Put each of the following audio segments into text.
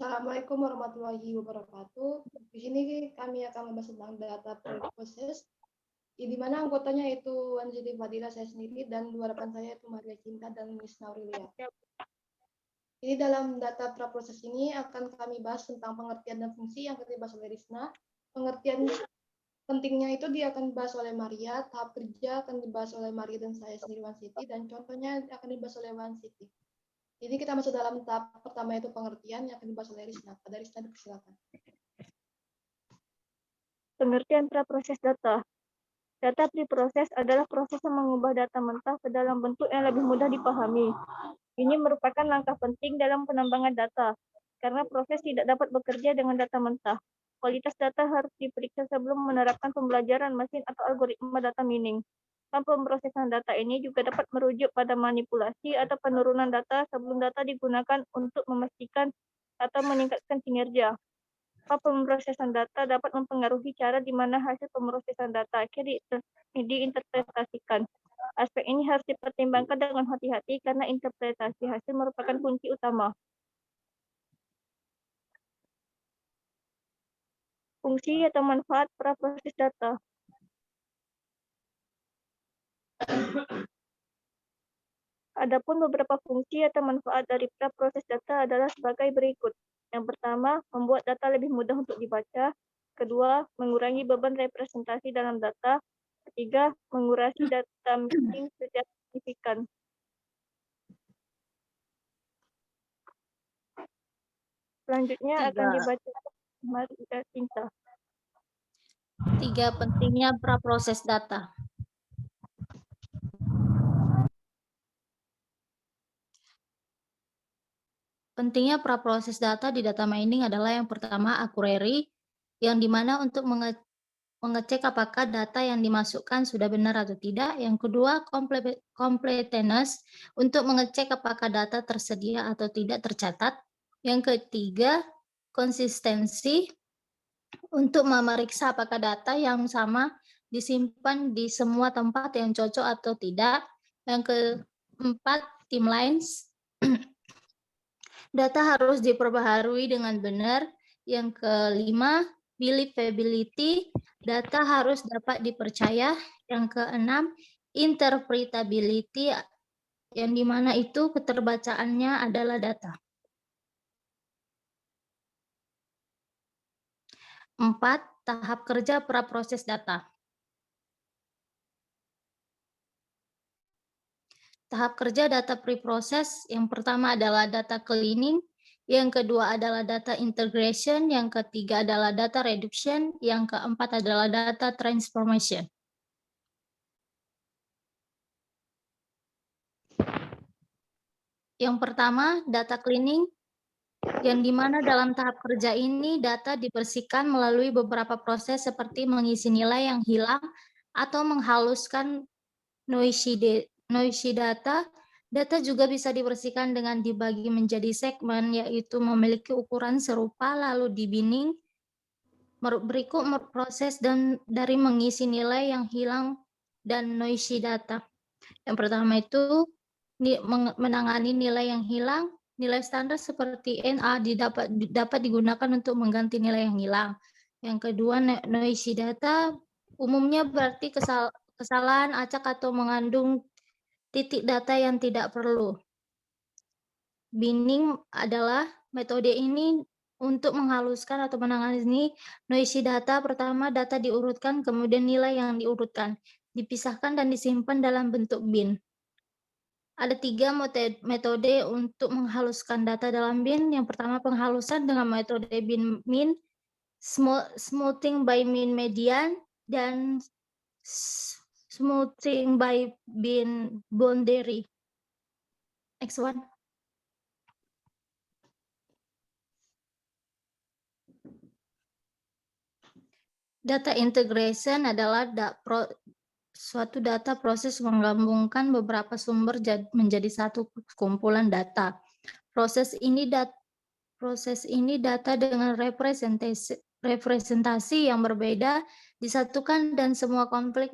Assalamualaikum warahmatullahi wabarakatuh. Di sini kami akan membahas tentang data pre-process, di mana anggotanya itu Anjali Fadila, saya sendiri, dan dua rekan saya itu Maria Cinta dan Miss Naurilia. Jadi dalam data pre-process ini akan kami bahas tentang pengertian dan fungsi yang akan dibahas oleh Risna. Pengertian pentingnya itu dia akan dibahas oleh Maria, tahap kerja akan dibahas oleh Maria dan saya sendiri Wan Siti, dan contohnya akan dibahas oleh Wan Siti. Jadi kita masuk dalam tahap pertama itu pengertian yang akan dibahas oleh Risna. Pada Risna silakan. Pengertian praproses data. Data preproses adalah proses yang mengubah data mentah ke dalam bentuk yang lebih mudah dipahami. Ini merupakan langkah penting dalam penambangan data, karena proses tidak dapat bekerja dengan data mentah. Kualitas data harus diperiksa sebelum menerapkan pembelajaran mesin atau algoritma data mining. Dan pemrosesan data ini juga dapat merujuk pada manipulasi atau penurunan data sebelum data digunakan untuk memastikan atau meningkatkan kinerja. Pemrosesan data dapat mempengaruhi cara di mana hasil pemrosesan data akhir diinterpretasikan. Aspek ini harus dipertimbangkan dengan hati-hati karena interpretasi hasil merupakan kunci utama. Fungsi atau manfaat praproses data. Adapun beberapa fungsi atau manfaat dari praproses data adalah sebagai berikut. Yang pertama, membuat data lebih mudah untuk dibaca. Kedua, mengurangi beban representasi dalam data. Ketiga, mengurangi data missing secara signifikan. Selanjutnya akan dibaca Maria Cinta. 3. Pentingnya praproses data. Pentingnya praproses data di data mining adalah yang pertama akurasi, yang dimana untuk mengecek apakah data yang dimasukkan sudah benar atau tidak. Yang kedua completeness, untuk mengecek apakah data tersedia atau tidak tercatat. Yang ketiga konsistensi, untuk memeriksa apakah data yang sama disimpan di semua tempat yang cocok atau tidak. Yang keempat timelines, data harus diperbaharui dengan benar. Yang kelima, believability, data harus dapat dipercaya. Yang keenam, interpretability, yang dimana itu keterbacaannya adalah data. 4. Tahap kerja praproses data. Tahap kerja data preproses yang pertama adalah data cleaning, yang kedua adalah data integration, yang ketiga adalah data reduction, yang keempat adalah data transformation. Yang pertama, data cleaning, yang dimana dalam tahap kerja ini data dibersihkan melalui beberapa proses seperti mengisi nilai yang hilang atau menghaluskan noisy data. Data juga bisa dibersihkan dengan dibagi menjadi segmen, yaitu memiliki ukuran serupa, lalu di-binning. Berikut proses dari mengisi nilai yang hilang dan noisy data. Yang pertama itu menangani nilai yang hilang. Nilai standar seperti NA dapat digunakan untuk mengganti nilai yang hilang. Yang kedua, noisy data umumnya berarti kesalahan, acak, atau mengandung titik data yang tidak perlu. Binning adalah metode ini untuk menghaluskan atau menangani noisy data. Pertama, data diurutkan, kemudian nilai yang diurutkan, dipisahkan dan disimpan dalam bentuk bin. Ada 3 metode untuk menghaluskan data dalam bin. Yang pertama, penghalusan dengan metode bin min, smoothing by min median, dan smoothing by bin boundary. Next one. Data integration adalah suatu data proses menggabungkan beberapa sumber menjadi satu kumpulan data. Proses ini data dengan representasi yang berbeda disatukan dan semua konflik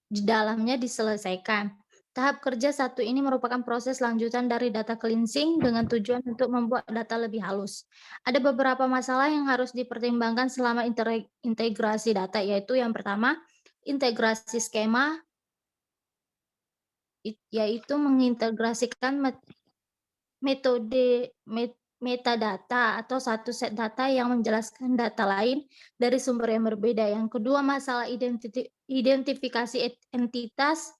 di dalamnya diselesaikan. Tahap kerja 1 ini merupakan proses lanjutan dari data cleansing dengan tujuan untuk membuat data lebih halus. Ada beberapa masalah yang harus dipertimbangkan selama integrasi data, yaitu yang pertama, integrasi skema, yaitu mengintegrasikan metode metadata atau satu set data yang menjelaskan data lain dari sumber yang berbeda. Yang kedua, masalah identifikasi entitas,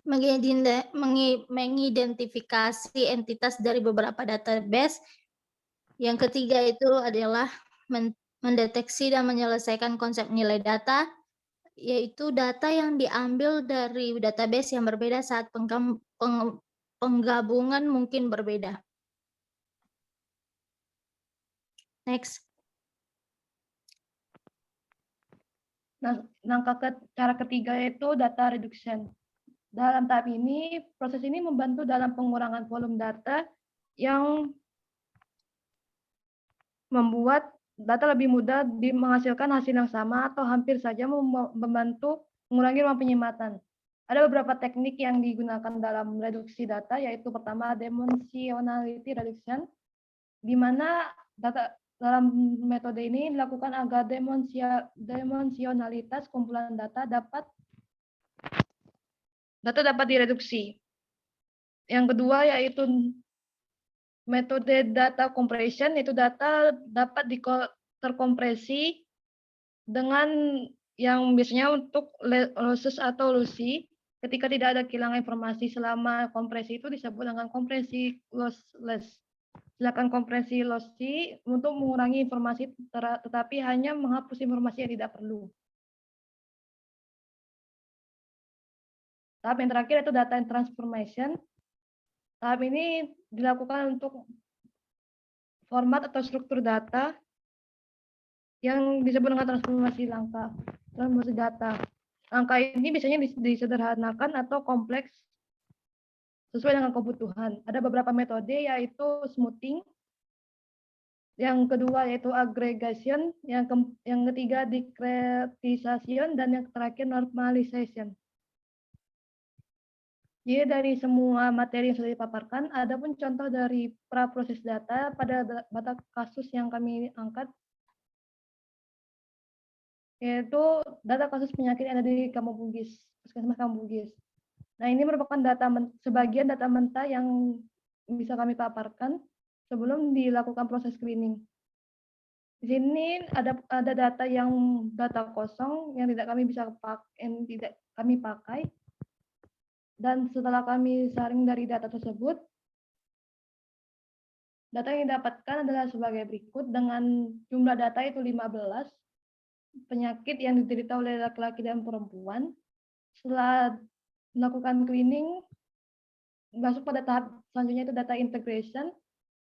mengidentifikasi entitas dari beberapa database. Yang ketiga itu adalah mendeteksi dan menyelesaikan konsep nilai data, yaitu data yang diambil dari database yang berbeda saat penggabungan mungkin berbeda. Next. Nah, cara ketiga yaitu data reduction. Dalam tahap ini, proses ini membantu dalam pengurangan volume data yang membuat data lebih mudah menghasilkan hasil yang sama atau hampir saja membantu mengurangi ruang penyematan. Ada beberapa teknik yang digunakan dalam reduksi data, yaitu pertama dimensionality reduction, di mana data dalam metode ini dilakukan agar dimensionalitas kumpulan data dapat direduksi. Yang kedua yaitu metode data compression, yaitu data dapat terkompresi dengan yang biasanya untuk losses atau lossy. Ketika tidak ada kehilangan informasi selama kompresi itu disebut dengan kompresi lossless. Silakan kompresi lossy untuk mengurangi informasi tetapi hanya menghapus informasi yang tidak perlu. Tahap yang terakhir itu data transformation. Tahap ini dilakukan untuk format atau struktur data yang disebut dengan transformasi data. Angka ini biasanya disederhanakan atau kompleks sesuai dengan kebutuhan. Ada beberapa metode yaitu smoothing, yang kedua yaitu aggregation, yang ketiga discretization, dan yang terakhir normalization. Jadi dari semua materi yang sudah dipaparkan, ada pun contoh dari pra-proses data pada kasus yang kami angkat, yaitu data kasus penyakit yang ada di Kampung Bugis, Puskesmas Kampung Bugis. Nah, ini merupakan sebagian data mentah yang bisa kami paparkan sebelum dilakukan proses screening. Di sini ada data kosong yang tidak kami pakai. Dan setelah kami saring dari data tersebut, data yang didapatkan adalah sebagai berikut dengan jumlah data itu 15, penyakit yang diderita oleh laki-laki dan perempuan. Setelah melakukan cleaning, masuk pada tahap selanjutnya itu data integration,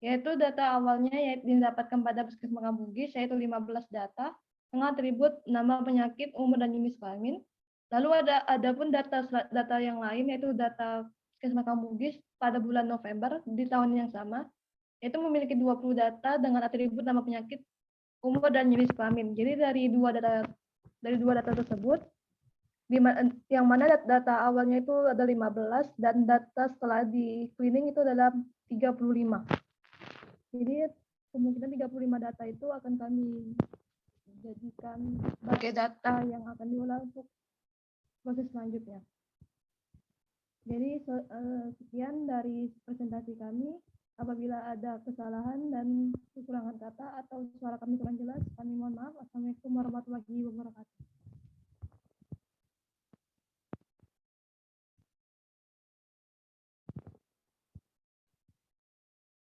yaitu data awalnya yang didapatkan pada Puskesmas Kampung Bugis, yaitu 15 data dengan atribut nama, penyakit, umur, dan jenis kelamin. Lalu ada pun data yang lain, yaitu data Puskesmas Kampung Bugis pada bulan November di tahun yang sama, yaitu memiliki 20 data dengan atribut nama, penyakit, umur, dan jenis kelamin. Jadi dari dua data tersebut, yang mana data awalnya itu ada 15 dan data setelah di cleaning itu adalah 35. Jadi kemungkinan 35 data itu akan kami jadikan sebagai data yang akan diolah untuk proses selanjutnya. Jadi sekian dari presentasi kami. Apabila ada kesalahan dan kekurangan kata atau suara kami kurang jelas, kami mohon maaf. Assalamualaikum warahmatullahi wabarakatuh.